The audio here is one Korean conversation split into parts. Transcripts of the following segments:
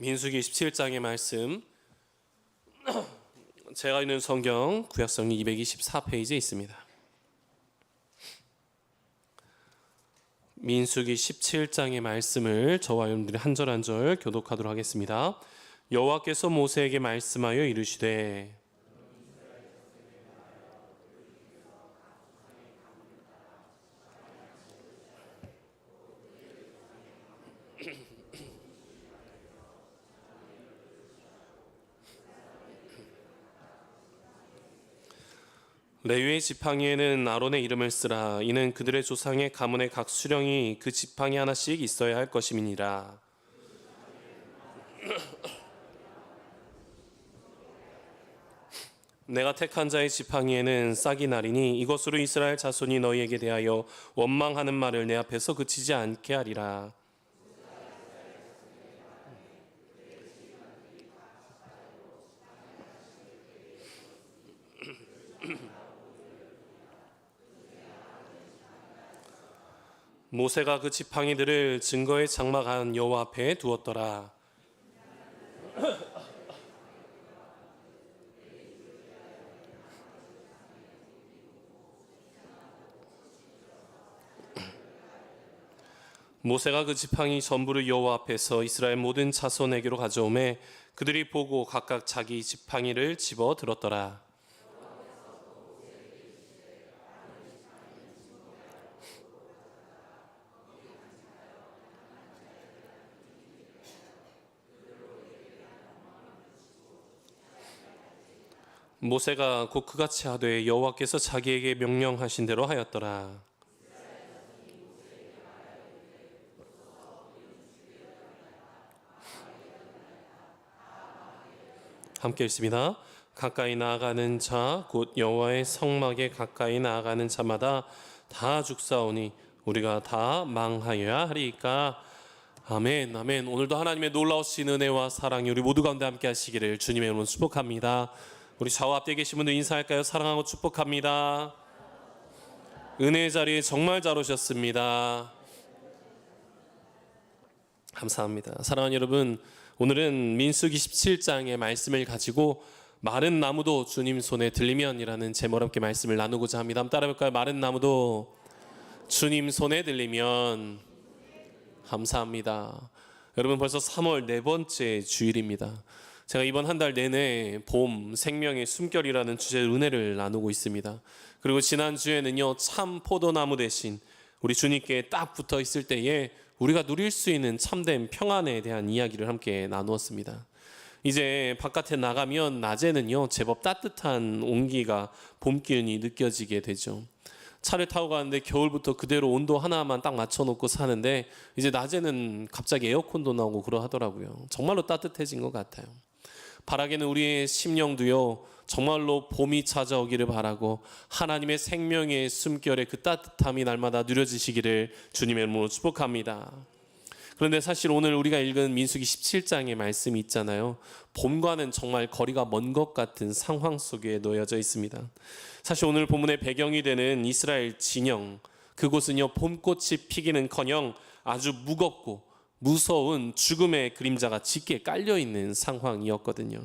민수기 17장의 말씀, 제가 있는 성경 구약성리 224페이지에 있습니다. 민수기 17장의 말씀을 저와 여러분들이 한 절 한 절 교독하도록 하겠습니다. 여호와께서 모세에게 말씀하여 이르시되 레위의 지팡이에는 아론의 이름을 쓰라. 이는 그들의 조상의 가문의 각 수령이 그 지팡이 하나씩 있어야 할 것임이니라. 내가 택한 자의 지팡이에는 싹이 나리니 이것으로 이스라엘 자손이 너희에게 대하여 원망하는 말을 내 앞에서 그치지 않게 하리라. 모세가 그 지팡이들을 증거의 장막 안 여호와 앞에 두었더라. 모세가 그 지팡이 전부를 여호와 앞에서 이스라엘 모든 자손에게로 가져오매 그들이 보고 각각 자기 지팡이를 집어 들었더라. 모세가 곧 그같이 하되 여호와께서 자기에게 명령하신 대로 하였더라. 함께 읽습니다. 가까이 나아가는 자 곧 여호와의 성막에 가까이 나아가는 자마다 다 죽사오니 우리가 다 망하여야 하리이까. 아멘. 아멘. 오늘도 하나님의 놀라우신 은혜와 사랑이 우리 모두 가운데 함께 하시기를 주님의 이름으로 축복합니다. 우리 좌우 앞에 계신 분들 인사할까요? 사랑하고 축복합니다. 은혜의 자리에 정말 잘 오셨습니다. 감사합니다. 사랑하는 여러분, 오늘은 민수기 17장의 말씀을 가지고 마른 나무도 주님 손에 들리면이라는 제목으로 함께 말씀을 나누고자 합니다. 한번 따라해볼까요? 마른 나무도 주님 손에 들리면. 감사합니다. 여러분, 벌써 3월 네 번째 주일입니다. 제가 이번 한 달 내내 봄, 생명의 숨결이라는 주제의 은혜를 나누고 있습니다. 그리고 지난주에는요, 참 포도나무 대신 우리 주님께 딱 붙어 있을 때에 우리가 누릴 수 있는 참된 평안에 대한 이야기를 함께 나누었습니다. 이제 바깥에 나가면 낮에는요, 제법 따뜻한 온기가 봄 기운이 느껴지게 되죠. 차를 타고 가는데 겨울부터 그대로 온도 하나만 딱 맞춰놓고 사는데 이제 낮에는 갑자기 에어컨도 나오고 그러하더라고요. 정말로 따뜻해진 것 같아요. 바라기는 우리의 심령도요, 정말로 봄이 찾아오기를 바라고 하나님의 생명의 숨결에 그 따뜻함이 날마다 누려지시기를 주님의 이름으로 축복합니다. 그런데 사실 오늘 우리가 읽은 민수기 17장의 말씀이 있잖아요. 봄과는 정말 거리가 먼 것 같은 상황 속에 놓여져 있습니다. 사실 오늘 본문의 배경이 되는 이스라엘 진영, 그곳은요, 봄꽃이 피기는커녕 아주 무겁고 무서운 죽음의 그림자가 짙게 깔려있는 상황이었거든요.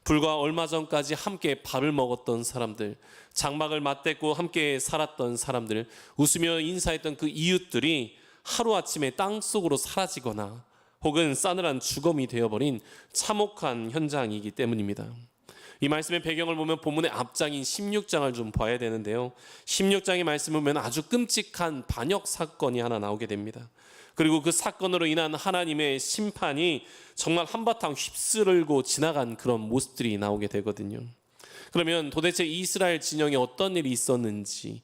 불과 얼마 전까지 함께 밥을 먹었던 사람들, 장막을 맞대고 함께 살았던 사람들, 웃으며 인사했던 그 이웃들이 하루아침에 땅속으로 사라지거나 혹은 싸늘한 죽음이 되어버린 참혹한 현장이기 때문입니다. 이 말씀의 배경을 보면 본문의 앞장인 16장을 좀 봐야 되는데요. 16장의 말씀을 보면 아주 끔찍한 반역 사건이 하나 나오게 됩니다. 그리고 그 사건으로 인한 하나님의 심판이 정말 한바탕 휩쓸고 지나간 그런 모습들이 나오게 되거든요. 그러면 도대체 이스라엘 진영에 어떤 일이 있었는지,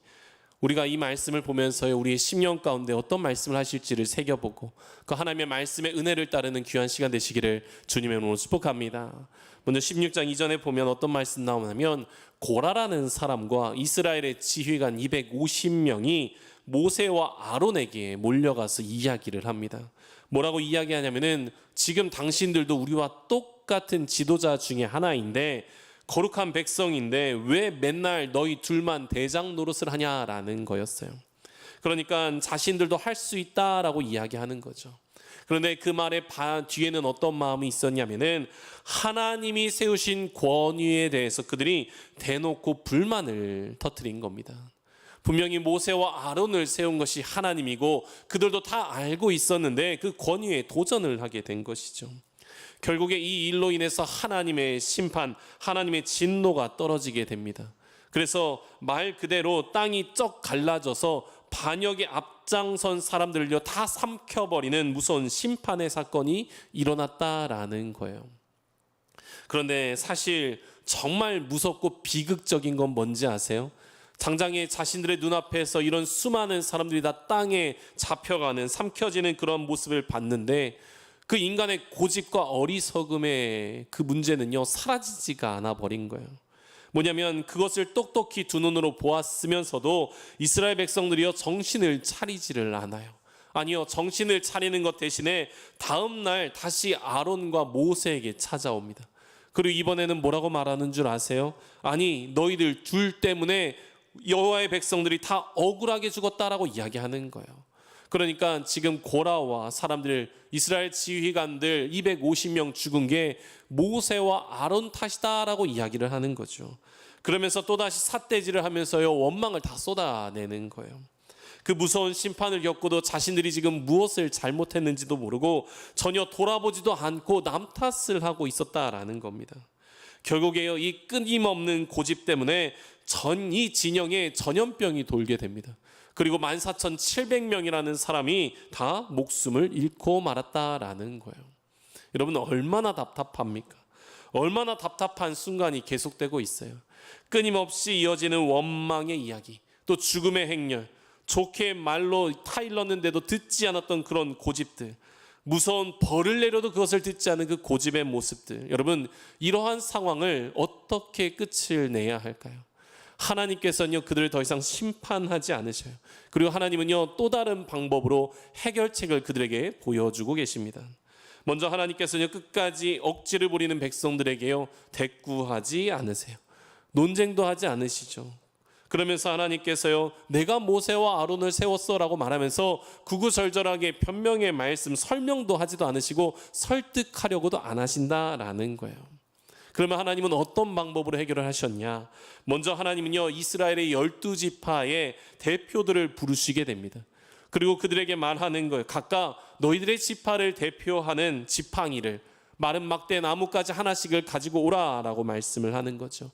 우리가 이 말씀을 보면서 우리의 심령 가운데 어떤 말씀을 하실지를 새겨보고 그 하나님의 말씀의 은혜를 따르는 귀한 시간 되시기를 주님의 이름으로 축복합니다. 먼저 16장 이전에 보면 어떤 말씀 나오냐면, 고라라는 사람과 이스라엘의 지휘관 250명이 모세와 아론에게 몰려가서 이야기를 합니다. 뭐라고 이야기하냐면은, 지금 당신들도 우리와 똑같은 지도자 중에 하나인데 거룩한 백성인데 왜 맨날 너희 둘만 대장 노릇을 하냐라는 거였어요. 그러니까 자신들도 할 수 있다라고 이야기하는 거죠. 그런데 그 말의 뒤에는 어떤 마음이 있었냐면은 하나님이 세우신 권위에 대해서 그들이 대놓고 불만을 터뜨린 겁니다. 분명히 모세와 아론을 세운 것이 하나님이고 그들도 다 알고 있었는데 그 권위에 도전을 하게 된 것이죠. 결국에 이 일로 인해서 하나님의 심판, 하나님의 진노가 떨어지게 됩니다. 그래서 말 그대로 땅이 쩍 갈라져서 반역의 앞장선 사람들을요 다 삼켜버리는 무서운 심판의 사건이 일어났다라는 거예요. 그런데 사실 정말 무섭고 비극적인 건 뭔지 아세요? 당장에 자신들의 눈앞에서 이런 수많은 사람들이 다 땅에 잡혀가는, 삼켜지는 그런 모습을 봤는데 그 인간의 고집과 어리석음의 그 문제는요 사라지지가 않아 버린 거예요. 뭐냐면 그것을 똑똑히 두 눈으로 보았으면서도 이스라엘 백성들이요 정신을 차리지를 않아요. 아니요, 정신을 차리는 것 대신에 다음 날 다시 아론과 모세에게 찾아옵니다. 그리고 이번에는 뭐라고 말하는 줄 아세요? 아니, 너희들 둘 때문에 여호와의 백성들이 다 억울하게 죽었다라고 이야기하는 거예요. 그러니까 지금 고라와 사람들, 이스라엘 지휘관들 250명 죽은 게 모세와 아론 탓이다라고 이야기를 하는 거죠. 그러면서 또다시 삿대질을 하면서요 원망을 다 쏟아내는 거예요. 그 무서운 심판을 겪고도 자신들이 지금 무엇을 잘못했는지도 모르고 전혀 돌아보지도 않고 남 탓을 하고 있었다라는 겁니다. 결국에요 이 끊임없는 고집 때문에 이 진영에 전염병이 돌게 됩니다. 그리고 14,700명이라는 사람이 다 목숨을 잃고 말았다라는 거예요. 여러분 얼마나 답답합니까? 얼마나 답답한 순간이 계속되고 있어요. 끊임없이 이어지는 원망의 이야기, 또 죽음의 행렬, 좋게 말로 타일렀는데도 듣지 않았던 그런 고집들, 무서운 벌을 내려도 그것을 듣지 않은 그 고집의 모습들. 여러분 이러한 상황을 어떻게 끝을 내야 할까요? 하나님께서는요 그들을 더 이상 심판하지 않으셔요. 그리고 하나님은요 또 다른 방법으로 해결책을 그들에게 보여주고 계십니다. 먼저 하나님께서는요 끝까지 억지를 부리는 백성들에게요 대꾸하지 않으세요. 논쟁도 하지 않으시죠. 그러면서 하나님께서요 내가 모세와 아론을 세웠어라고 말하면서 구구절절하게 변명의 말씀 설명도 하지도 않으시고 설득하려고도 안 하신다라는 거예요. 그러면 하나님은 어떤 방법으로 해결을 하셨냐? 먼저 하나님은요 이스라엘의 12지파의 대표들을 부르시게 됩니다. 그리고 그들에게 말하는 거예요. 각각 너희들의 지파를 대표하는 지팡이를, 마른 막대 나무까지 하나씩을 가지고 오라라고 말씀을 하는 거죠.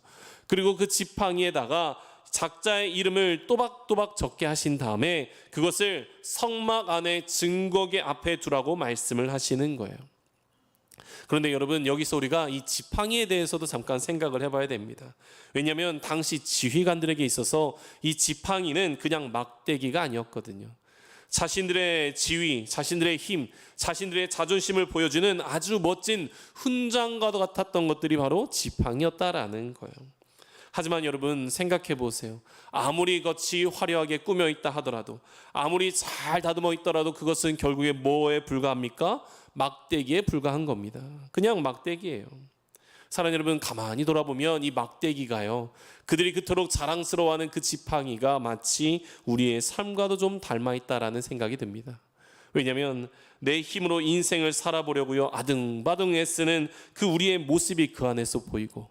그리고 그 지팡이에다가 작자의 이름을 또박또박 적게 하신 다음에 그것을 성막 안에 증거계 앞에 두라고 말씀을 하시는 거예요. 그런데 여러분 여기서 우리가 이 지팡이에 대해서도 잠깐 생각을 해봐야 됩니다. 왜냐하면 당시 지휘관들에게 있어서 이 지팡이는 그냥 막대기가 아니었거든요. 자신들의 지위, 자신들의 힘, 자신들의 자존심을 보여주는 아주 멋진 훈장과도 같았던 것들이 바로 지팡이였다라는 거예요. 하지만 여러분 생각해 보세요. 아무리 겉이 화려하게 꾸며 있다 하더라도, 아무리 잘 다듬어 있더라도 그것은 결국에 뭐에 불과합니까? 막대기에 불과한 겁니다. 그냥 막대기예요. 사랑하는 여러분 가만히 돌아보면 이 막대기가요 그들이 그토록 자랑스러워하는 그 지팡이가 마치 우리의 삶과도 좀 닮아 있다라는 생각이 듭니다. 왜냐하면 내 힘으로 인생을 살아보려고요 아등바등 애쓰는 그 우리의 모습이 그 안에서 보이고,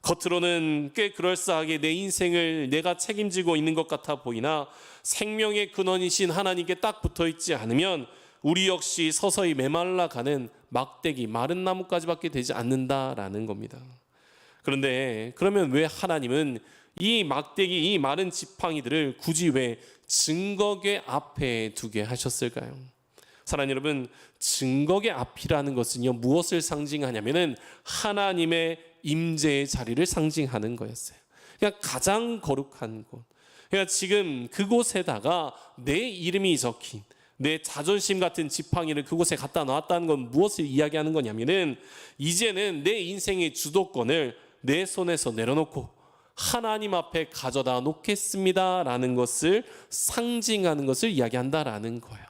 겉으로는 꽤 그럴싸하게 내 인생을 내가 책임지고 있는 것 같아 보이나 생명의 근원이신 하나님께 딱 붙어있지 않으면 우리 역시 서서히 메말라가는 막대기, 마른 나무까지밖에 되지 않는다라는 겁니다. 그런데 그러면 왜 하나님은 이 막대기, 이 마른 지팡이들을 굳이 왜 증거계 앞에 두게 하셨을까요? 사랑하는 여러분, 증거계 앞이라는 것은요 무엇을 상징하냐면은 하나님의 임재의 자리를 상징하는 거였어요. 그러니까 가장 거룩한 곳. 그러니까 지금 그곳에다가 내 이름이 적힌, 내 자존심 같은 지팡이를 그곳에 갖다 놨다는 건 무엇을 이야기하는 거냐면은 이제는 내 인생의 주도권을 내 손에서 내려놓고 하나님 앞에 가져다 놓겠습니다라는 것을 상징하는 것을 이야기한다라는 거예요.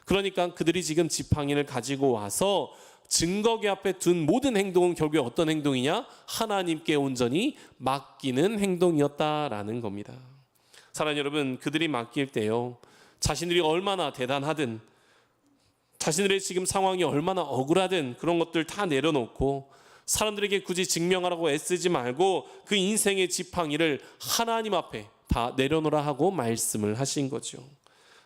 그러니까 그들이 지금 지팡이를 가지고 와서 증거계 앞에 둔 모든 행동은 결국에 어떤 행동이냐? 하나님께 온전히 맡기는 행동이었다라는 겁니다. 사랑하는 여러분, 그들이 맡길 때요 자신들이 얼마나 대단하든 자신들의 지금 상황이 얼마나 억울하든 그런 것들 다 내려놓고 사람들에게 굳이 증명하라고 애쓰지 말고 그 인생의 지팡이를 하나님 앞에 다 내려놓으라 하고 말씀을 하신 거죠.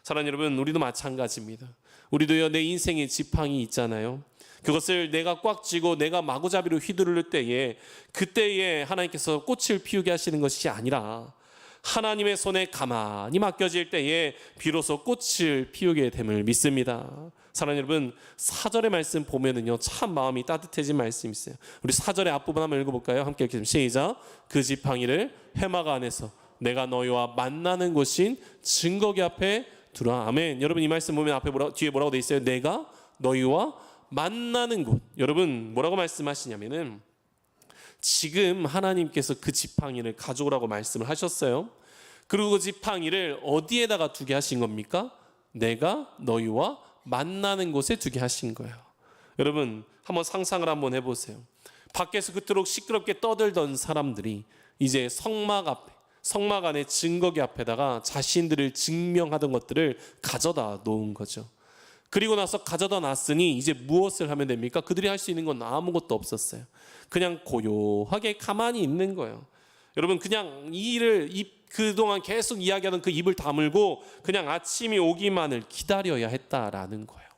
사랑하는 여러분, 우리도 마찬가지입니다. 우리도요, 내 인생의 지팡이 있잖아요. 그것을 내가 꽉 쥐고 내가 마구잡이로 휘두를 때에 그때에 하나님께서 꽃을 피우게 하시는 것이 아니라 하나님의 손에 가만히 맡겨질 때에 비로소 꽃을 피우게 됨을 믿습니다. 사랑하는 여러분, 4절의 말씀 보면은요, 참 마음이 따뜻해진 말씀이 있어요. 우리 4절의 앞부분 한번 읽어볼까요? 함께 읽겠습니다. 시작. 그 지팡이를 회막 안에서 내가 너희와 만나는 곳인 증거기 앞에 두라. 아멘. 여러분, 이 말씀 보면 앞에 뒤에 뭐라고 돼 있어요? 내가 너희와 만나는 곳. 여러분, 뭐라고 말씀하시냐면은 지금 하나님께서 그 지팡이를 가져오라고 말씀을 하셨어요. 그리고 그 지팡이를 어디에다가 두게 하신 겁니까? 내가 너희와 만나는 곳에 두게 하신 거예요. 여러분, 한번 상상을 한번 해보세요. 밖에서 그토록 시끄럽게 떠들던 사람들이 이제 성막 안에 증거기 앞에다가 자신들을 증명하던 것들을 가져다 놓은 거죠. 그리고 나서 가져다 놨으니 이제 무엇을 하면 됩니까? 그들이 할 수 있는 건 아무것도 없었어요. 그냥 고요하게 가만히 있는 거예요. 여러분, 그냥 그동안 계속 이야기하던 그 입을 다물고 그냥 아침이 오기만을 기다려야 했다라는 거예요.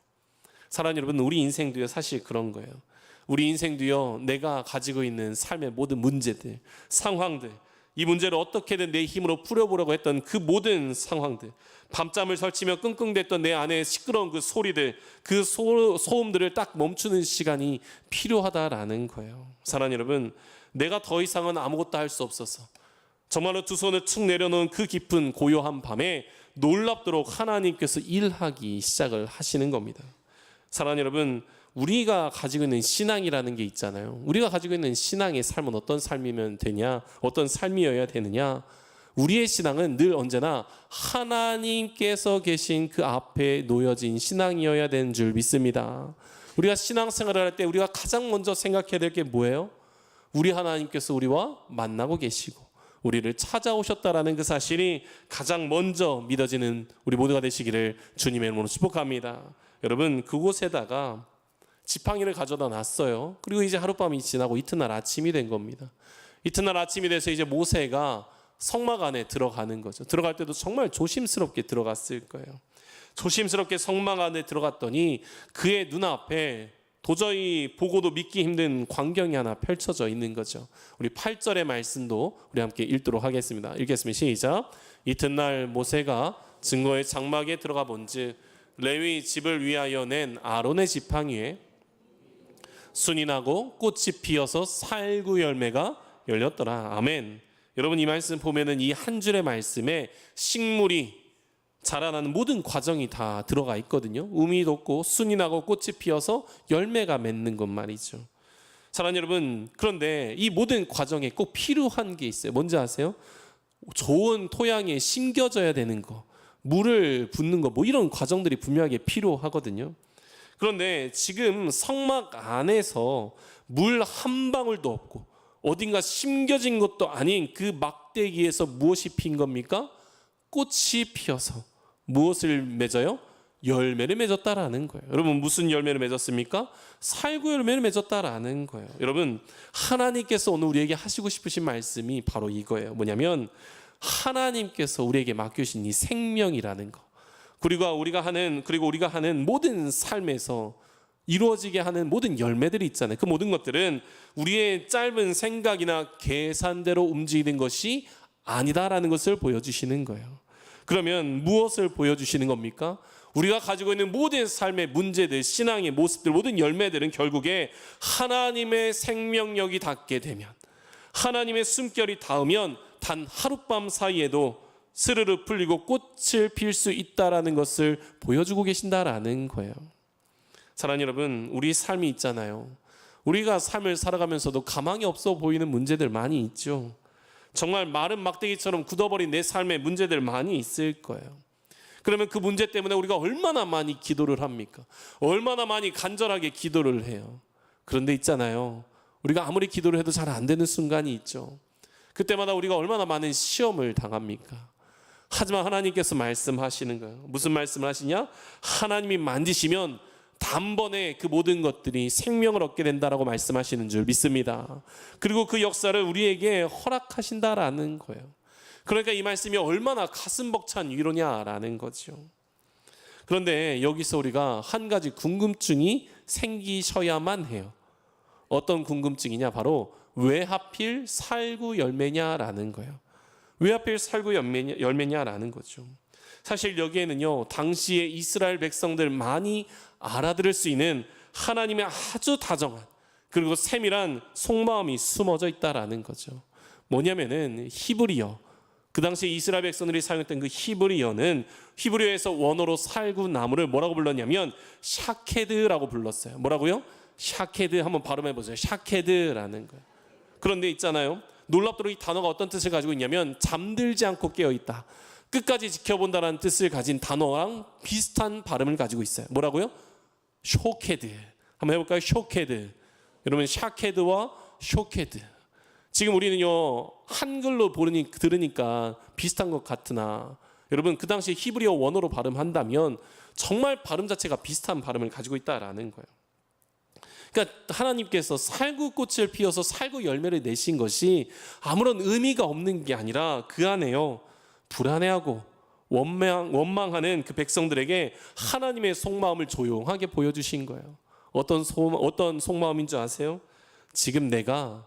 사랑하는 여러분, 우리 인생도요, 사실 그런 거예요. 우리 인생도요, 내가 가지고 있는 삶의 모든 문제들, 상황들, 이 문제를 어떻게든 내 힘으로 풀어보려고 했던 그 모든 상황들, 밤잠을 설치며 끙끙댔던 내 안에 시끄러운 그 소리들, 그 소음들을 딱 멈추는 시간이 필요하다라는 거예요. 사랑하는 여러분, 내가 더 이상은 아무것도 할 수 없어서 정말로 두 손을 툭 내려놓은 그 깊은 고요한 밤에 놀랍도록 하나님께서 일하기 시작을 하시는 겁니다. 사랑하는 여러분, 우리가 가지고 있는 신앙이라는 게 있잖아요. 우리가 가지고 있는 신앙의 삶은 어떤 삶이면 되냐? 어떤 삶이어야 되느냐? 우리의 신앙은 늘 언제나 하나님께서 계신 그 앞에 놓여진 신앙이어야 되는 줄 믿습니다. 우리가 신앙생활을 할 때 우리가 가장 먼저 생각해야 될 게 뭐예요? 우리 하나님께서 우리와 만나고 계시고 우리를 찾아오셨다라는 그 사실이 가장 먼저 믿어지는 우리 모두가 되시기를 주님의 이름으로 축복합니다. 여러분, 그곳에다가 지팡이를 가져다 놨어요. 그리고 이제 하룻밤이 지나고 이튿날 아침이 된 겁니다. 이튿날 아침이 돼서 이제 모세가 성막 안에 들어가는 거죠. 들어갈 때도 정말 조심스럽게 들어갔을 거예요. 조심스럽게 성막 안에 들어갔더니 그의 눈앞에 도저히 보고도 믿기 힘든 광경이 하나 펼쳐져 있는 거죠. 우리 8절의 말씀도 우리 함께 읽도록 하겠습니다. 읽겠습니다. 시작. 이튿날 모세가 증거의 장막에 들어가 본즉 레위 집을 위하여 낸 아론의 지팡이에 순이 나고 꽃이 피어서 살구 열매가 열렸더라. 아멘. 여러분, 이 말씀 보면은 이 한 줄의 말씀에 식물이 자라나는 모든 과정이 다 들어가 있거든요. 음이 돋고 순이 나고 꽃이 피어서 열매가 맺는 것 말이죠. 사랑하는 여러분, 그런데 이 모든 과정에 꼭 필요한 게 있어요. 뭔지 아세요? 좋은 토양에 심겨져야 되는 거, 물을 붓는 거, 뭐 이런 과정들이 분명하게 필요하거든요. 그런데 지금 성막 안에서 물 한 방울도 없고 어딘가 심겨진 것도 아닌 그 막대기에서 무엇이 핀 겁니까? 꽃이 피어서 무엇을 맺어요? 열매를 맺었다라는 거예요. 여러분, 무슨 열매를 맺었습니까? 살구 열매를 맺었다라는 거예요. 여러분, 하나님께서 오늘 우리에게 하시고 싶으신 말씀이 바로 이거예요. 뭐냐면 하나님께서 우리에게 맡기신 이 생명이라는 거, 그리고 우리가 하는 모든 삶에서 이루어지게 하는 모든 열매들이 있잖아요. 그 모든 것들은 우리의 짧은 생각이나 계산대로 움직이는 것이 아니다라는 것을 보여주시는 거예요. 그러면 무엇을 보여주시는 겁니까? 우리가 가지고 있는 모든 삶의 문제들, 신앙의 모습들, 모든 열매들은 결국에 하나님의 생명력이 닿게 되면, 하나님의 숨결이 닿으면 단 하룻밤 사이에도 스르르 풀리고 꽃을 필 수 있다라는 것을 보여주고 계신다라는 거예요. 사랑하는 여러분, 우리 삶이 있잖아요. 우리가 삶을 살아가면서도 가망이 없어 보이는 문제들 많이 있죠. 정말 마른 막대기처럼 굳어버린 내 삶의 문제들 많이 있을 거예요. 그러면 그 문제 때문에 우리가 얼마나 많이 기도를 합니까? 얼마나 많이 간절하게 기도를 해요. 그런데 있잖아요, 우리가 아무리 기도를 해도 잘 안 되는 순간이 있죠. 그때마다 우리가 얼마나 많은 시험을 당합니까? 하지만 하나님께서 말씀하시는 거예요. 무슨 말씀을 하시냐? 하나님이 만지시면 단번에 그 모든 것들이 생명을 얻게 된다라고 말씀하시는 줄 믿습니다. 그리고 그 역사를 우리에게 허락하신다라는 거예요. 그러니까 이 말씀이 얼마나 가슴 벅찬 위로냐라는 거죠. 그런데 여기서 우리가 한 가지 궁금증이 생기셔야만 해요. 어떤 궁금증이냐? 바로 왜 하필 살구 열매냐라는 거예요. 왜 하필 살구 열매냐라는 거죠. 사실 여기에는요, 당시에 이스라엘 백성들 많이 알아들을 수 있는 하나님의 아주 다정한 그리고 세밀한 속마음이 숨어져 있다라는 거죠. 뭐냐면은 히브리어, 그 당시 이스라엘 백성들이 사용했던 그 히브리어는 히브리어에서 원어로 살구 나무를 뭐라고 불렀냐면 샤케드라고 불렀어요. 뭐라고요? 샤케드. 한번 발음해 보세요. 샤케드라는 거예요. 그런데 있잖아요, 놀랍도록 이 단어가 어떤 뜻을 가지고 있냐면 잠들지 않고 깨어 있다, 끝까지 지켜본다라는 뜻을 가진 단어랑 비슷한 발음을 가지고 있어요. 뭐라고요? 쇼케드. 한번 해볼까요? 쇼케드. 여러분, 샤케드와 쇼케드. 지금 우리는요, 한글로 들으니까 비슷한 것 같으나 여러분, 그 당시 히브리어 원어로 발음한다면 정말 발음 자체가 비슷한 발음을 가지고 있다라는 거예요. 그러니까 하나님께서 살구꽃을 피워서 살구 열매를 내신 것이 아무런 의미가 없는 게 아니라 그 안에요, 불안해하고 원망하는 그 백성들에게 하나님의 속마음을 조용하게 보여주신 거예요. 어떤 속마음인 줄 아세요? 지금 내가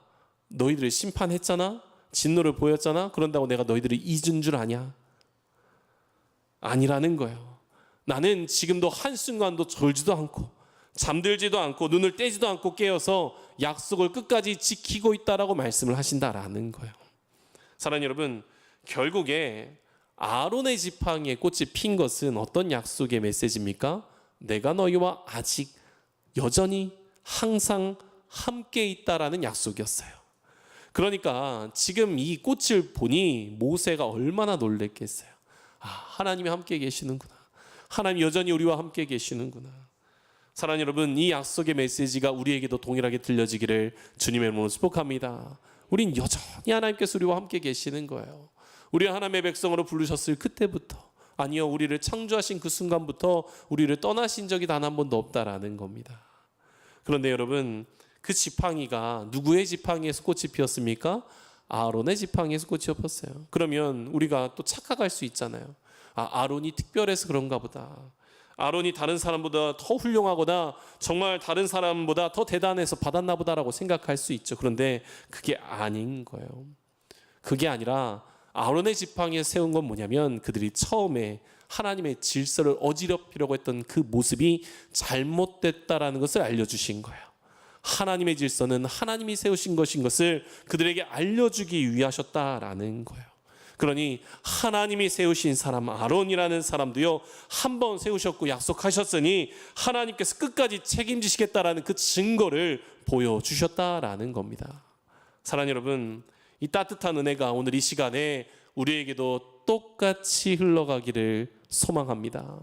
너희들을 심판했잖아, 진노를 보였잖아, 그런다고 내가 너희들을 잊은 줄 아냐? 아니라는 거예요. 나는 지금도 한순간도 졸지도 않고 잠들지도 않고 눈을 떼지도 않고 깨어서 약속을 끝까지 지키고 있다라고 말씀을 하신다라는 거예요. 사랑하는 여러분, 결국에 아론의 지팡이에 꽃이 핀 것은 어떤 약속의 메시지입니까? 내가 너희와 아직 여전히 항상 함께 있다라는 약속이었어요. 그러니까 지금 이 꽃을 보니 모세가 얼마나 놀랬겠어요. 하나님이 함께 계시는구나, 하나님 여전히 우리와 함께 계시는구나. 사랑하는 여러분, 이 약속의 메시지가 우리에게도 동일하게 들려지기를 주님의 이름으로 축복합니다. 우린 여전히 하나님께서 우리와 함께 계시는 거예요. 우리 하나님의 백성으로 부르셨을 그때부터, 아니요, 우리를 창조하신 그 순간부터 우리를 떠나신 적이 단 한 번도 없다라는 겁니다. 그런데 여러분, 그 지팡이가 누구의 지팡이에서 꽃이 피었습니까? 아론의 지팡이에서 꽃이 피었어요. 그러면 우리가 또 착각할 수 있잖아요. 아론이 특별해서 그런가 보다, 아론이 다른 사람보다 더 훌륭하거나 정말 다른 사람보다 더 대단해서 받았나 보다라고 생각할 수 있죠. 그런데 그게 아닌 거예요. 그게 아니라 아론의 지팡이에 세운 건 뭐냐면, 그들이 처음에 하나님의 질서를 어지럽히려고 했던 그 모습이 잘못됐다라는 것을 알려주신 거예요. 하나님의 질서는 하나님이 세우신 것인 것을 그들에게 알려주기 위하셨다라는 거예요. 그러니 하나님이 세우신 사람 아론이라는 사람도요, 한 번 세우셨고 약속하셨으니 하나님께서 끝까지 책임지시겠다라는 그 증거를 보여주셨다라는 겁니다. 사랑하는 여러분, 이 따뜻한 은혜가 오늘 이 시간에 우리에게도 똑같이 흘러가기를 소망합니다.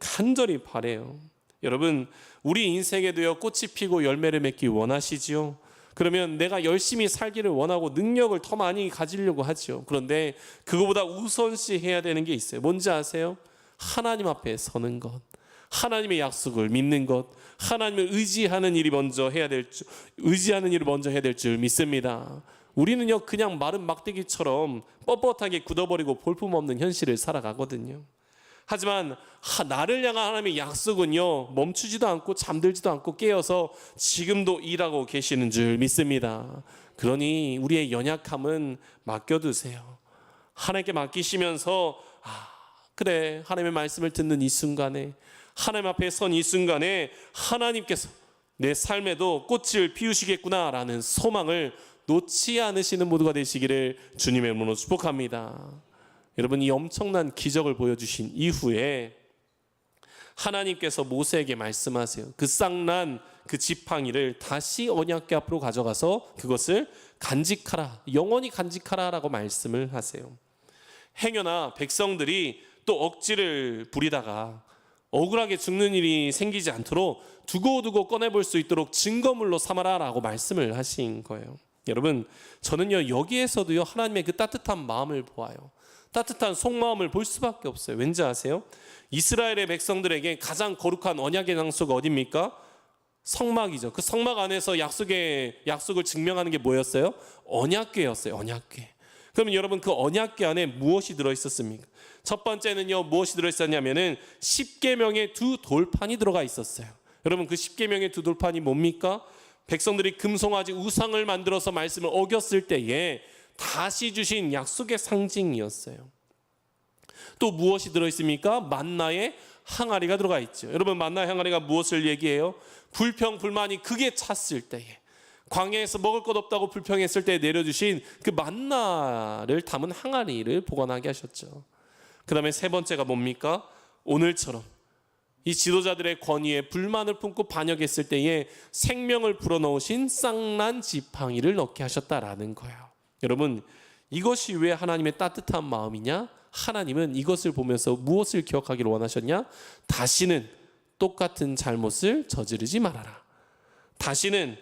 간절히 바라요. 여러분, 우리 인생에도요, 꽃이 피고 열매를 맺기 원하시지요? 그러면 내가 열심히 살기를 원하고 능력을 더 많이 가지려고 하죠. 그런데 그거보다 우선시 해야 되는 게 있어요. 뭔지 아세요? 하나님 앞에 서는 것, 하나님의 약속을 믿는 것, 하나님을 의지하는 일을 먼저 해야 될 줄 믿습니다. 우리는요, 그냥 마른 막대기처럼 뻣뻣하게 굳어버리고 볼품없는 현실을 살아가거든요. 하지만 나를 향한 하나님의 약속은요, 멈추지도 않고 잠들지도 않고 깨어서 지금도 일하고 계시는 줄 믿습니다. 그러니 우리의 연약함은 맡겨두세요. 하나님께 맡기시면서 그래, 하나님의 말씀을 듣는 이 순간에, 하나님 앞에 선 이 순간에 하나님께서 내 삶에도 꽃을 피우시겠구나라는 소망을 놓지 않으시는 모두가 되시기를 주님의 이름으로 축복합니다. 여러분, 이 엄청난 기적을 보여주신 이후에 하나님께서 모세에게 말씀하세요. 그 쌍난 그 지팡이를 다시 언약궤 앞으로 가져가서 그것을 간직하라, 영원히 간직하라라고 말씀을 하세요. 행여나 백성들이 또 억지를 부리다가 억울하게 죽는 일이 생기지 않도록 두고두고 꺼내볼 수 있도록 증거물로 삼아라라고 말씀을 하신 거예요. 여러분, 저는요, 여기에서도요, 하나님의 그 따뜻한 마음을 보아요. 따뜻한 속마음을 볼 수밖에 없어요. 왠지 아세요? 이스라엘의 백성들에게 가장 거룩한 언약의 장소가 어디입니까? 성막이죠. 그 성막 안에서 약속을 증명하는 게 뭐였어요? 언약궤였어요. 언약궤. 그러면 여러분, 그 언약궤 안에 무엇이 들어있었습니까? 첫 번째는요, 무엇이 들어있었냐면은 10계명의 두 돌판이 들어가 있었어요. 여러분, 그 10계명의 두 돌판이 뭡니까? 백성들이 금송아지 우상을 만들어서 말씀을 어겼을 때에 다시 주신 약속의 상징이었어요. 또 무엇이 들어있습니까? 만나의 항아리가 들어가 있죠. 여러분, 만나의 항아리가 무엇을 얘기해요? 불평불만이 극에 찼을 때에, 광야에서 먹을 것 없다고 불평했을 때 내려주신 그 만나를 담은 항아리를 보관하게 하셨죠. 그 다음에 세 번째가 뭡니까? 오늘처럼 이 지도자들의 권위에 불만을 품고 반역했을 때에 생명을 불어넣으신 쌍난 지팡이를 넣게 하셨다라는 거예요. 여러분, 이것이 왜 하나님의 따뜻한 마음이냐? 하나님은 이것을 보면서 무엇을 기억하기를 원하셨냐? 다시는 똑같은 잘못을 저지르지 말아라. 다시는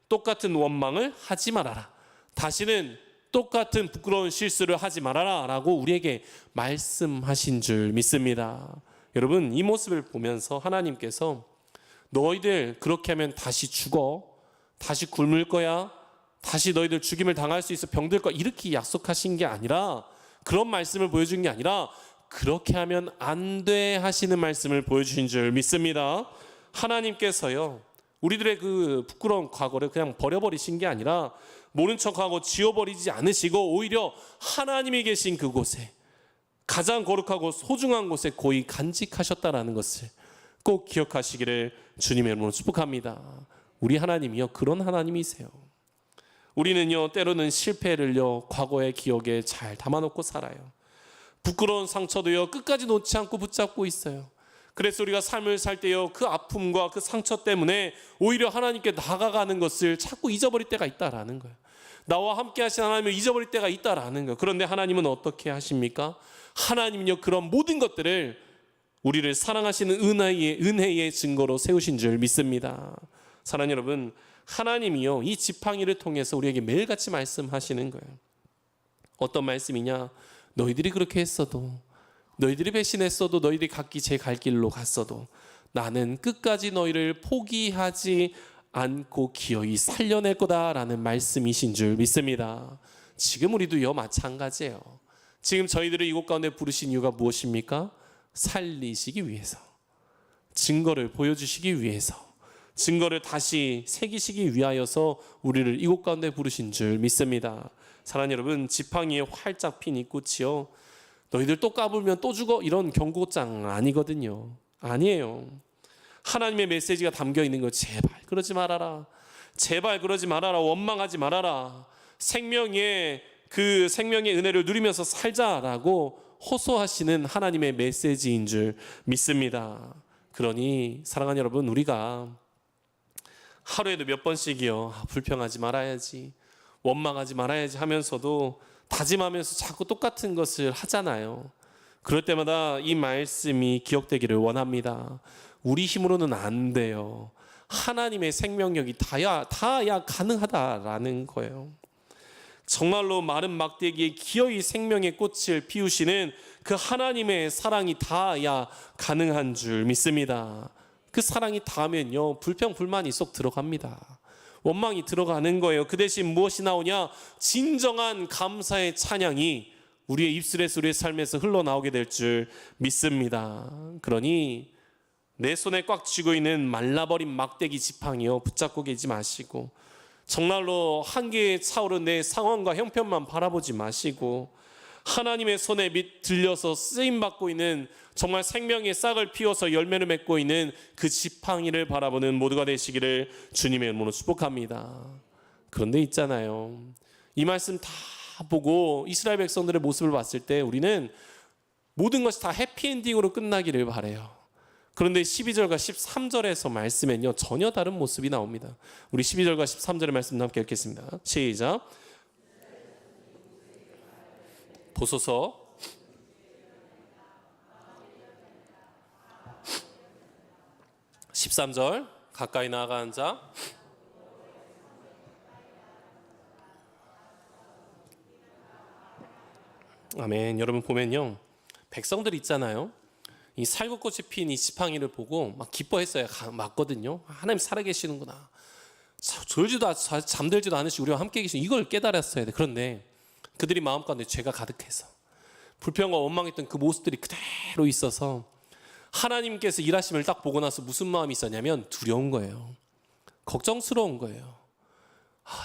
똑같은 원망을 하지 말아라. 다시는 똑같은 부끄러운 실수를 하지 말아라 라고 우리에게 말씀하신 줄 믿습니다. 여러분, 이 모습을 보면서 하나님께서 너희들 그렇게 하면 다시 죽어, 다시 굶을 거야, 다시 너희들 죽임을 당할 수 있어, 병들 거야, 이렇게 약속하신 게 아니라, 그런 말씀을 보여준 게 아니라 그렇게 하면 안 돼 하시는 말씀을 보여주신 줄 믿습니다. 하나님께서요, 우리들의 그 부끄러운 과거를 그냥 버려버리신 게 아니라 모른 척하고 지워버리지 않으시고 오히려 하나님이 계신 그곳에, 가장 거룩하고 소중한 곳에 고이 간직하셨다라는 것을 꼭 기억하시기를 주님의 이름으로 축복합니다. 우리 하나님이요, 그런 하나님이세요. 우리는요, 때로는 실패를요, 과거의 기억에 잘 담아놓고 살아요. 부끄러운 상처도요, 끝까지 놓지 않고 붙잡고 있어요. 그래서 우리가 삶을 살 때요, 그 아픔과 그 상처 때문에 오히려 하나님께 나아가는 것을 자꾸 잊어버릴 때가 있다라는 거예요. 나와 함께 하신 하나님을 잊어버릴 때가 있다라는 거예요. 그런데 하나님은 어떻게 하십니까? 하나님은요, 그런 모든 것들을 우리를 사랑하시는 은혜의 증거로 세우신 줄 믿습니다. 사랑하는 여러분, 하나님이요, 이 지팡이를 통해서 우리에게 매일같이 말씀하시는 거예요. 어떤 말씀이냐? 너희들이 그렇게 했어도, 너희들이 배신했어도, 너희들이 각기 제 갈 길로 갔어도 나는 끝까지 너희를 포기하지 않고 기어이 살려낼 거다라는 말씀이신 줄 믿습니다. 지금 우리도요, 마찬가지예요. 지금 저희들을 이곳 가운데 부르신 이유가 무엇입니까? 살리시기 위해서, 증거를 보여주시기 위해서, 증거를 다시 새기시기 위하여서 우리를 이곳 가운데 부르신 줄 믿습니다. 사랑하는 여러분, 지팡이에 활짝 핀 이 꽃이요, 너희들 또 까불면 또 죽어, 이런 경고장 아니거든요. 아니에요. 하나님의 메시지가 담겨 있는 거, 제발 그러지 말아라, 제발 그러지 말아라, 원망하지 말아라, 생명의 은혜를 누리면서 살자라고 호소하시는 하나님의 메시지인 줄 믿습니다. 그러니 사랑하는 여러분, 우리가 하루에도 몇 번씩이요, 불평하지 말아야지, 원망하지 말아야지 하면서도 다짐하면서 자꾸 똑같은 것을 하잖아요. 그럴 때마다 이 말씀이 기억되기를 원합니다. 우리 힘으로는 안 돼요. 하나님의 생명력이 다야 가능하다라는 거예요. 정말로 마른 막대기에 기어이 생명의 꽃을 피우시는 그 하나님의 사랑이 닿아야 가능한 줄 믿습니다. 그 사랑이 닿으면요, 불평불만이 쏙 들어갑니다. 원망이 들어가는 거예요. 그 대신 무엇이 나오냐? 진정한 감사의 찬양이 우리의 입술에서, 우리의 삶에서 흘러나오게 될 줄 믿습니다. 그러니 내 손에 꽉 쥐고 있는 말라버린 막대기 지팡이요, 붙잡고 계지 마시고, 정말로 한계에 차오른 내 상황과 형편만 바라보지 마시고, 하나님의 손에 들려서 쓰임받고 있는, 정말 생명의 싹을 피워서 열매를 맺고 있는 그 지팡이를 바라보는 모두가 되시기를 주님의 이름으로 축복합니다. 그런데 있잖아요, 이 말씀 다 보고 이스라엘 백성들의 모습을 봤을 때 우리는 모든 것이 다 해피엔딩으로 끝나기를 바라요. 그런데 12절과 13절에서 말씀엔요, 전혀 다른 모습이 나옵니다. 우리 12절과 13절의 말씀 함께 읽겠습니다. 시작. 보소서. 13절, 가까이 나아가 앉아. 아멘. 여러분 보면요, 백성들 있잖아요. 이 살구꽃이 핀 이 지팡이를 보고 막 기뻐했어요. 맞거든요. 하나님 살아계시는구나. 잠들지도 않으시고 우리와 함께 계신 이걸 깨달았어야 돼. 그런데 그들이 마음 가운데 죄가 가득해서 불평과 원망했던 그 모습들이 그대로 있어서 하나님께서 일하심을 딱 보고 나서 무슨 마음이 있었냐면 두려운 거예요. 걱정스러운 거예요.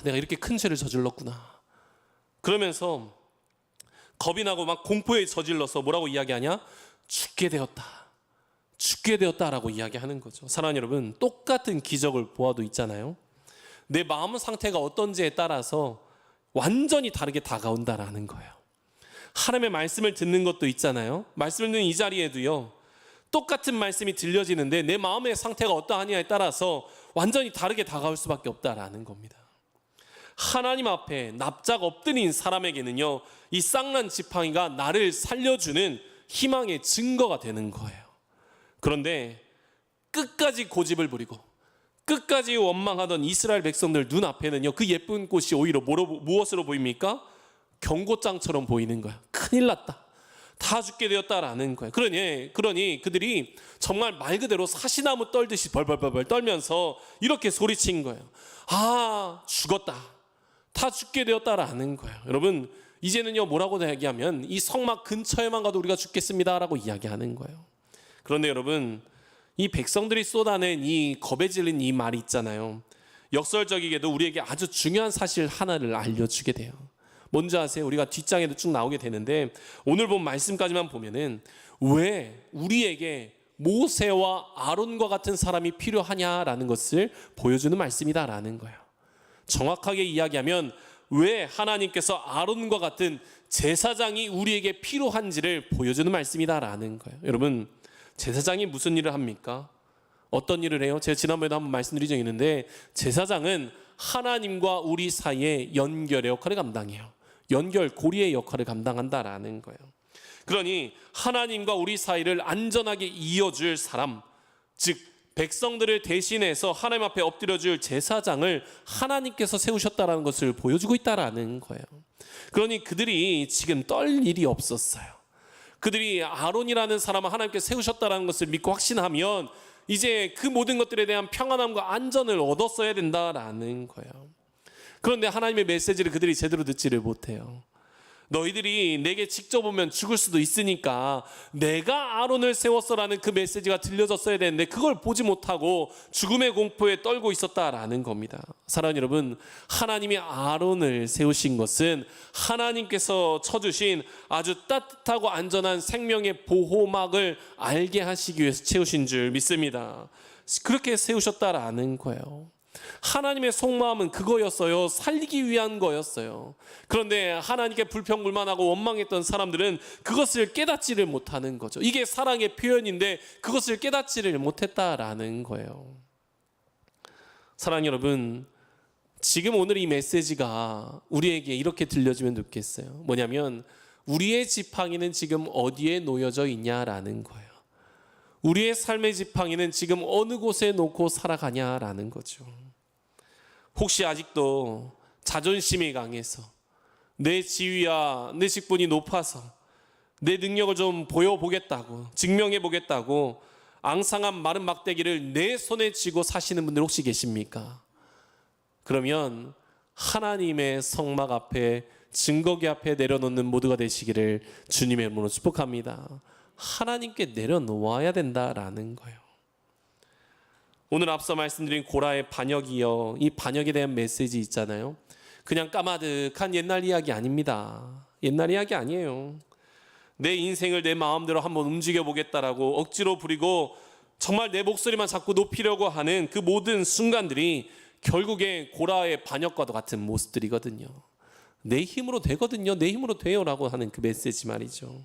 내가 이렇게 큰 죄를 저질렀구나. 그러면서 겁이 나고 막 공포에 저질러서 뭐라고 이야기하냐? 죽게 되었다라고 이야기하는 거죠. 사랑하는 여러분, 똑같은 기적을 보아도 있잖아요. 내 마음 상태가 어떤지에 따라서 완전히 다르게 다가온다라는 거예요. 하나님의 말씀을 듣는 것도 있잖아요. 말씀을 듣는 이 자리에도요, 똑같은 말씀이 들려지는데 내 마음의 상태가 어떠하냐에 따라서 완전히 다르게 다가올 수밖에 없다라는 겁니다. 하나님 앞에 납작 엎드린 사람에게는요, 이 쌍난 지팡이가 나를 살려주는 희망의 증거가 되는 거예요. 그런데 끝까지 고집을 부리고 끝까지 원망하던 이스라엘 백성들 눈앞에는요, 그 예쁜 꽃이 오히려 무엇으로 보입니까? 경고장처럼 보이는 거야. 큰일 났다, 다 죽게 되었다라는 거예요. 그러니 그들이 정말 말 그대로 사시나무 떨듯이 벌벌벌 떨면서 이렇게 소리친 거예요. 죽었다, 다 죽게 되었다라는 거예요. 여러분, 이제는요, 뭐라고 이야기하면 이 성막 근처에만 가도 우리가 죽겠습니다라고 이야기하는 거예요. 그런데 여러분, 이 백성들이 쏟아낸 이 겁에 질린 이 말이 있잖아요. 역설적이게도 우리에게 아주 중요한 사실 하나를 알려주게 돼요. 뭔지 아세요? 우리가 뒷장에도 쭉 나오게 되는데 오늘 본 말씀까지만 보면은 왜 우리에게 모세와 아론과 같은 사람이 필요하냐라는 것을 보여주는 말씀이다라는 거예요. 정확하게 이야기하면 왜 하나님께서 아론과 같은 제사장이 우리에게 필요한지를 보여주는 말씀이다라는 거예요. 여러분, 제사장이 무슨 일을 합니까? 어떤 일을 해요? 제가 지난번에도 한번 말씀드린 적이 있는데, 제사장은 하나님과 우리 사이의 연결의 역할을 감당해요. 연결 고리의 역할을 감당한다라는 거예요. 그러니 하나님과 우리 사이를 안전하게 이어줄 사람, 즉 백성들을 대신해서 하나님 앞에 엎드려줄 제사장을 하나님께서 세우셨다라는 것을 보여주고 있다라는 거예요. 그러니 그들이 지금 떨 일이 없었어요. 그들이 아론이라는 사람을 하나님께서 세우셨다라는 것을 믿고 확신하면 이제 그 모든 것들에 대한 평안함과 안전을 얻었어야 된다라는 거예요. 그런데 하나님의 메시지를 그들이 제대로 듣지를 못해요. 너희들이 내게 직접 오면 죽을 수도 있으니까 내가 아론을 세웠어라는 그 메시지가 들려졌어야 되는데 그걸 보지 못하고 죽음의 공포에 떨고 있었다라는 겁니다. 사랑하는 여러분, 하나님이 아론을 세우신 것은 하나님께서 쳐주신 아주 따뜻하고 안전한 생명의 보호막을 알게 하시기 위해서 채우신 줄 믿습니다. 그렇게 세우셨다라는 거예요. 하나님의 속마음은 그거였어요. 살리기 위한 거였어요. 그런데 하나님께 불평불만하고 원망했던 사람들은 그것을 깨닫지를 못하는 거죠. 이게 사랑의 표현인데 그것을 깨닫지를 못했다라는 거예요. 사랑하는 여러분, 지금 오늘 이 메시지가 우리에게 이렇게 들려주면 좋겠어요. 뭐냐면 우리의 지팡이는 지금 어디에 놓여져 있냐라는 거예요. 우리의 삶의 지팡이는 지금 어느 곳에 놓고 살아가냐라는 거죠. 혹시 아직도 자존심이 강해서 내 지위와 내 직분이 높아서 내 능력을 좀 보여보겠다고, 증명해보겠다고 앙상한 마른 막대기를 내 손에 쥐고 사시는 분들 혹시 계십니까? 그러면 하나님의 성막 앞에, 증거기 앞에 내려놓는 모두가 되시기를 주님의 이름으로 축복합니다. 하나님께 내려놓아야 된다라는 거예요. 오늘 앞서 말씀드린 고라의 반역이요, 이 반역에 대한 메시지 있잖아요. 그냥 까마득한 옛날 이야기 아닙니다. 옛날 이야기 아니에요. 내 인생을 내 마음대로 한번 움직여 보겠다라고 억지로 부리고 정말 내 목소리만 자꾸 높이려고 하는 그 모든 순간들이 결국에 고라의 반역과도 같은 모습들이거든요. 내 힘으로 되거든요. 내 힘으로 돼요라고 하는 그 메시지 말이죠.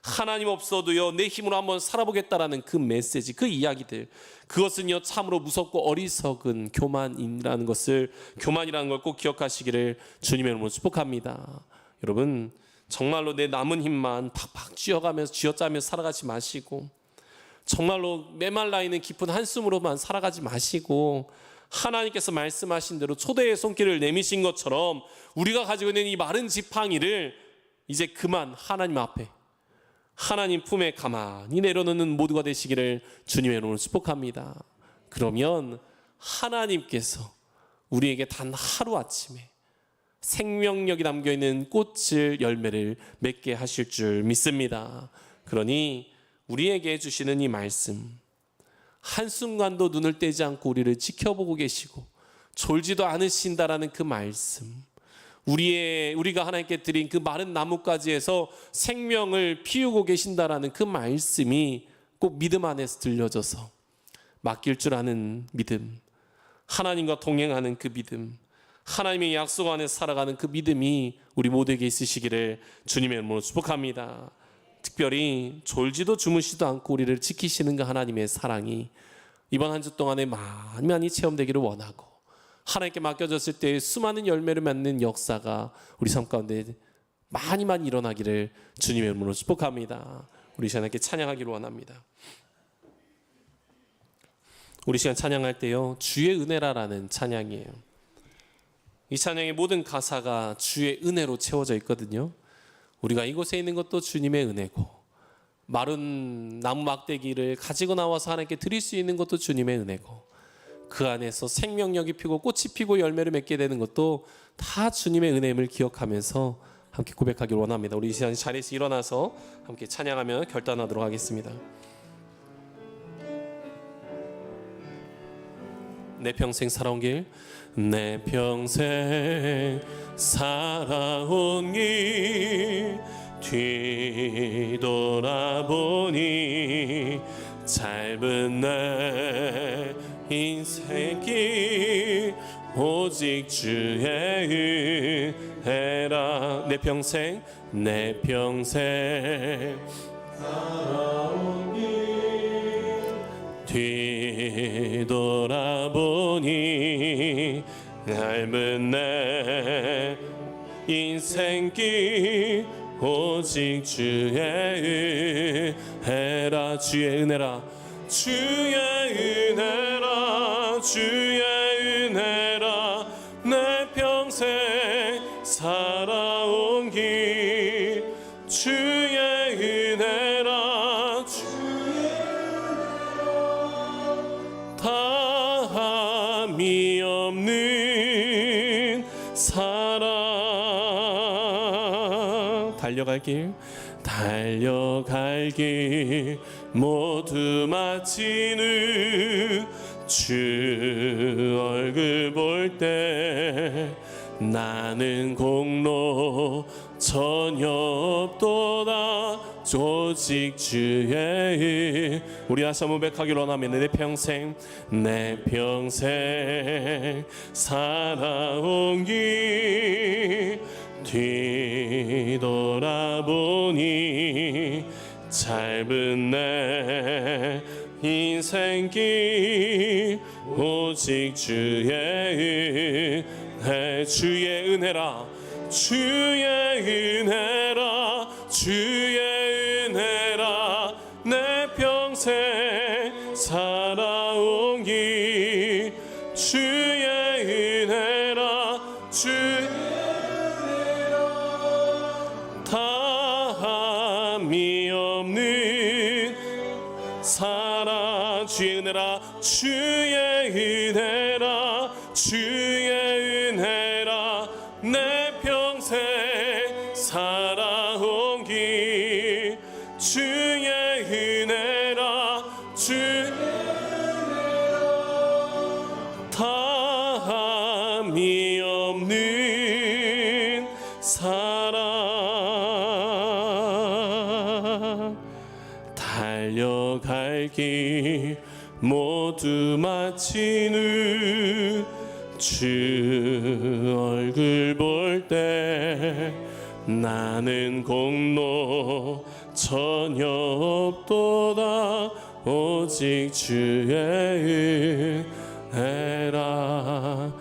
하나님 없어도요, 내 힘으로 한번 살아보겠다라는 그 메시지, 그 이야기들, 그것은요 참으로 무섭고 어리석은 교만이라는 걸 꼭 기억하시기를 주님의 이름으로 축복합니다. 여러분, 정말로 내 남은 힘만 팍팍 쥐어짜면서 살아가지 마시고, 정말로 메말라 있는 깊은 한숨으로만 살아가지 마시고, 하나님께서 말씀하신 대로 초대의 손길을 내미신 것처럼 우리가 가지고 있는 이 마른 지팡이를 이제 그만 하나님 앞에, 하나님 품에 가만히 내려놓는 모두가 되시기를 주님의 이름으로 축복합니다. 그러면 하나님께서 우리에게 단 하루아침에 생명력이 담겨있는 꽃을, 열매를 맺게 하실 줄 믿습니다. 그러니 우리에게 주시는 이 말씀, 한순간도 눈을 떼지 않고 우리를 지켜보고 계시고 졸지도 않으신다라는 그 말씀, 우리가 하나님께 드린 그 마른 나뭇가지에서 생명을 피우고 계신다라는 그 말씀이 꼭 믿음 안에서 들려져서 맡길 줄 아는 믿음, 하나님과 동행하는 그 믿음, 하나님의 약속 안에서 살아가는 그 믿음이 우리 모두에게 있으시기를 주님의 이름으로 축복합니다. 특별히 졸지도 주무시도 않고 우리를 지키시는 그 하나님의 사랑이 이번 한 주 동안에 많이 체험되기를 원하고, 하나님께 맡겨졌을 때 수많은 열매를 맺는 역사가 우리 삶 가운데 많이 일어나기를 주님의 이름으로 축복합니다. 우리 시간 함께 찬양하기를 원합니다. 우리 시간 찬양할 때요, 주의 은혜라라는 찬양이에요. 이 찬양의 모든 가사가 주의 은혜로 채워져 있거든요. 우리가 이곳에 있는 것도 주님의 은혜고, 마른 나무 막대기를 가지고 나와서 하나님께 드릴 수 있는 것도 주님의 은혜고, 그 안에서 생명력이 피고 꽃이 피고 열매를 맺게 되는 것도 다 주님의 은혜임을 기억하면서 함께 고백하기를 원합니다. 우리 이 시간 자리에서 일어나서 함께 찬양하며 결단하도록 하겠습니다. 내 평생 살아온 길, 내 평생 살아온 길 뒤돌아보니 짧은 내 인생길 오직 주의 은혜라. 내 평생 살아온 길 뒤돌아보니 짧은 내 인생길 오직 주의 은혜라. 주의 은혜라, 주의 은혜라, 주의 은혜라. 내 평생 살아온 길 주의 은혜라, 주의 은혜라. 다함이 없는 사랑. 달려갈 길 모두 마치는 주 얼굴 볼 때 나는 공로 전혀 없도다 오직 주의. 우리 다시 한번 고백하기를 원하면 내 평생 살아온 길 뒤돌아보니 짧은 내 인생길 오직 주의 은혜. 주의 은혜라, 주의 은혜라, 주의 은혜라. 내 평생 살아온 길 주의 은혜라, 주의 은혜라. 다함이 없는 사랑. 주의 은혜라, 주의 은혜라, 주의 은혜라. 내 평생 살아온 길 주의 은혜라, 주의 은혜라. 다함이 없는 사랑. 달려갈 길 모두 마치는 주 얼굴 볼 때 나는 공로 전혀 없도다 오직 주의 은혜라.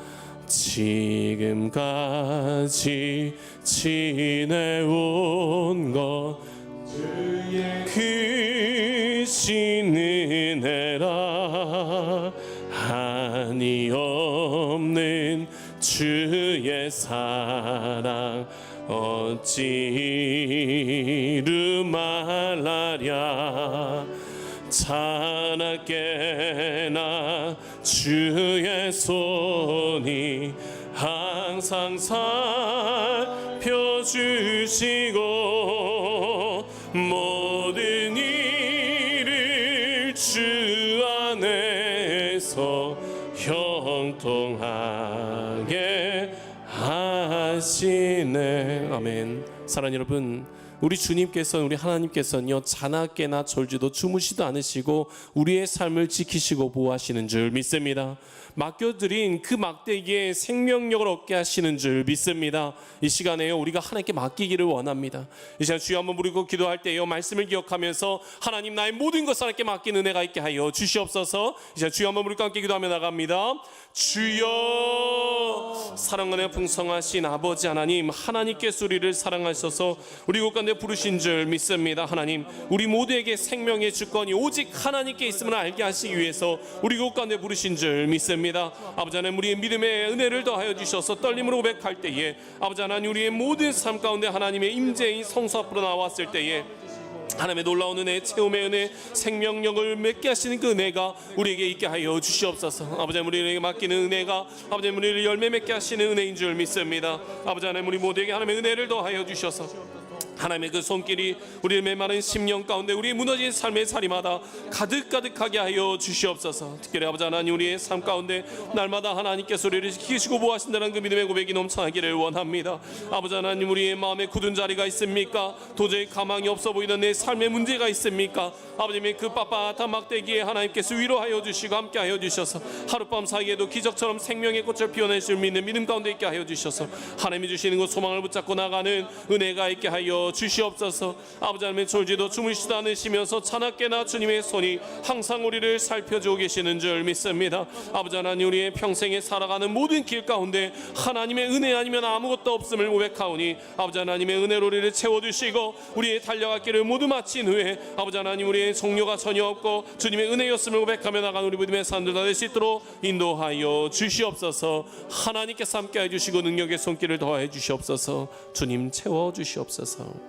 지금까지 지내온 것 주의 크신 은혜라. 한이 없는 주의 사랑 어찌 이루 말하랴. 자나깨나 주의 손이 항상 살펴주시고 모든 일을 주 안에서 형통하게 하시네. 아멘. 사랑하는 여러분, 우리 주님께서는, 우리 하나님께서는요, 자나깨나 졸지도 주무시도 않으시고 우리의 삶을 지키시고 보호하시는 줄 믿습니다. 맡겨드린 그 막대기에 생명력을 얻게 하시는 줄 믿습니다. 이 시간에요, 우리가 하나님께 맡기기를 원합니다. 이 시간 주여 한번 부르고 기도할 때요, 말씀을 기억하면서 하나님, 나의 모든 것을 하나님께 맡기는 은혜가 있게 하여 주시옵소서. 이 시간 주여 한번 부르고 함께 기도하며 나갑니다. 주여, 사랑하며 풍성하신 아버지 하나님, 하나님께서 우리를 사랑하셔서 우리 곳 가운데 부르신 줄 믿습니다. 하나님, 우리 모두에게 생명의 주권이 오직 하나님께 있음을 알게 하시기 위해서 우리 곳 가운데 부르신 줄 믿습니다. 아버지 하나님, 우리의 믿음의 은혜를 더하여 주셔서 떨림으로 고백할 때에 아버지 하나님, 우리의 모든 삶 가운데 하나님의 임재인 성소 앞으로 나왔을 때에 하나님의 놀라운 은혜, 체험의 은혜, 생명력을 맺게 하시는 그 은혜가 우리에게 있게 하여 주시옵소서. 아버지 하나님, 우리에게 맡기는 은혜가 아버지 하나님, 우리를 열매 맺게 하시는 은혜인 줄 믿습니다. 아버지 하나님, 우리 모두에게 하나님의 은혜를 더하여 주셔서 하나님의 그 손길이 우리의 메마른 심령 가운데, 우리의 무너진 삶의 자리마다 가득가득하게 하여 주시옵소서. 특별히 아버지 하나님, 우리의 삶 가운데 날마다 하나님께서 우리를 지키시고 보호하신다는 그 믿음의 고백이 넘쳐나기를 원합니다. 아버지 하나님, 우리의 마음에 굳은 자리가 있습니까? 도저히 가망이 없어 보이는 내 삶의 문제가 있습니까? 아버지의 그 빳빳한 막대기에 하나님께서 위로하여 주시고 함께하여 주셔서 하룻밤 사이에도 기적처럼 생명의 꽃을 피워낼 수 있는 믿음 가운데 있게 하여 주셔서 하나님이 주시는 그 소망을 붙잡고 나가는 은혜가 있게 하여 주시옵소서. 아버지 하나님, 졸지도 주무시도 않으시면서 자나깨나 주님의 손이 항상 우리를 살펴주고 계시는 줄 믿습니다. 아버지 하나님, 우리의 평생에 살아가는 모든 길 가운데 하나님의 은혜 아니면 아무것도 없음을 고백하오니 아버지 하나님의 은혜로 우리를 채워주시고 우리의 달려갈 길을 모두 마친 후에 아버지 하나님, 우리의 종료가 전혀 없고 주님의 은혜였음을 고백하며 나가는 우리 믿음의 사람들 다 될 수 있도록 인도하여 주시옵소서. 하나님께서 함께해 주시고 능력의 손길을 더해 주시옵소서. 주님, 채워주시옵소서.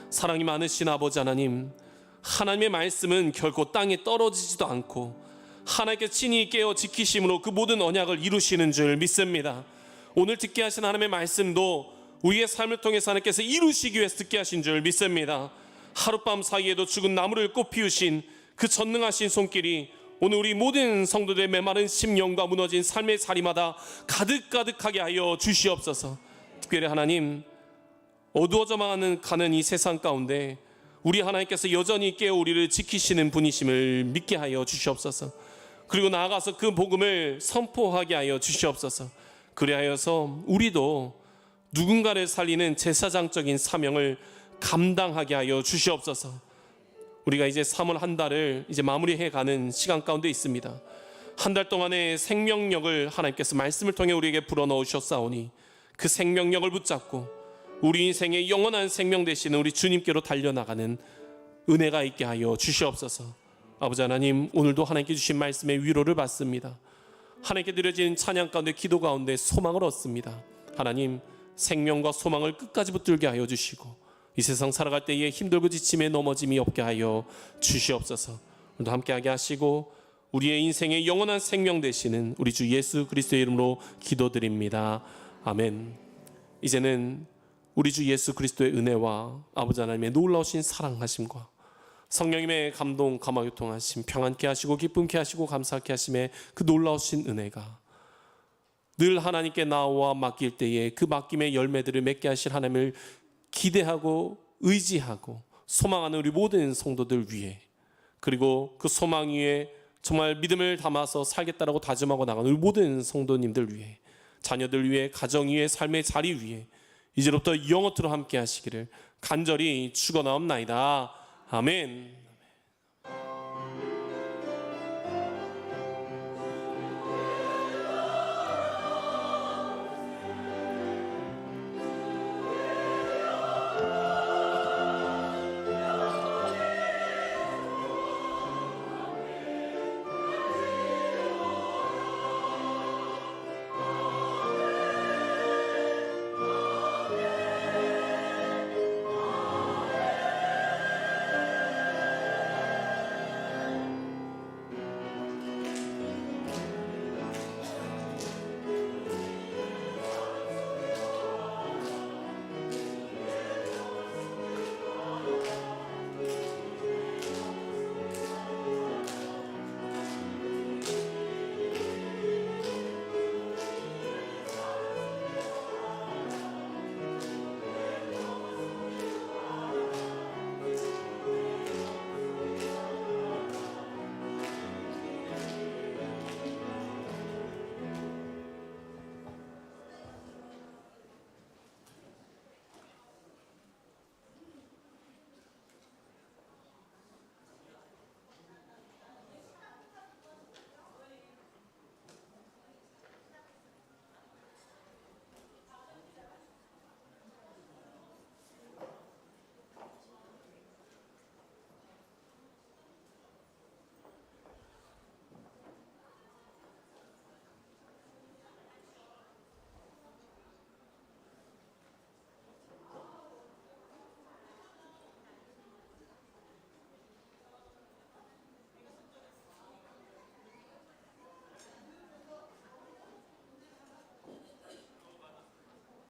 사랑이 많으신 아버지 하나님, 하나님의 말씀은 결코 땅에 떨어지지도 않고 하나님께 친히 깨어 지키심으로 그 모든 언약을 이루시는 줄 믿습니다. 오늘 듣게 하신 하나님의 말씀도 우리의 삶을 통해서 하나님께서 이루시기 위해서 듣게 하신 줄 믿습니다. 하룻밤 사이에도 죽은 나무를 꽃피우신 그 전능하신 손길이 오늘 우리 모든 성도들의 메마른 심령과 무너진 삶의 자리마다 가득가득하게 하여 주시옵소서. 특별히 하나님, 어두워져만 가는 이 세상 가운데 우리 하나님께서 여전히 깨어 우리를 지키시는 분이심을 믿게 하여 주시옵소서. 그리고 나아가서 그 복음을 선포하게 하여 주시옵소서. 그리하여서 우리도 누군가를 살리는 제사장적인 사명을 감당하게 하여 주시옵소서. 우리가 이제 3월 한 달을 이제 마무리해가는 시간 가운데 있습니다. 한 달 동안의 생명력을 하나님께서 말씀을 통해 우리에게 불어넣으셨사오니 그 생명력을 붙잡고 우리 인생의 영원한 생명 되시는 우리 주님께로 달려나가는 은혜가 있게 하여 주시옵소서. 아버지 하나님, 오늘도 하나님께 주신 말씀의 위로를 받습니다. 하나님께 드려진 찬양 가운데, 기도 가운데 소망을 얻습니다. 하나님, 생명과 소망을 끝까지 붙들게 하여 주시고 이 세상 살아갈 때에 힘들고 지침에 넘어짐이 없게 하여 주시옵소서. 오늘도 함께하게 하시고 우리의 인생의 영원한 생명 되시는 우리 주 예수 그리스도의 이름으로 기도드립니다. 아멘. 이제는 우리 주 예수 그리스도의 은혜와 아버지 하나님의 놀라우신 사랑하심과 성령님의 감동, 감화교통하심, 평안케 하시고 기쁨케 하시고 감사케 하심의 그 놀라우신 은혜가 늘 하나님께 나와 맡길 때에 그 맡김의 열매들을 맺게 하실 하나님을 기대하고 의지하고 소망하는 우리 모든 성도들 위해, 그리고 그 소망 위에 정말 믿음을 담아서 살겠다라고 다짐하고 나가는 우리 모든 성도님들 위해, 자녀들 위해, 가정 위해, 삶의 자리 위해 이제부터 영원토록 함께 하시기를 간절히 축원하옵나이다. 아멘.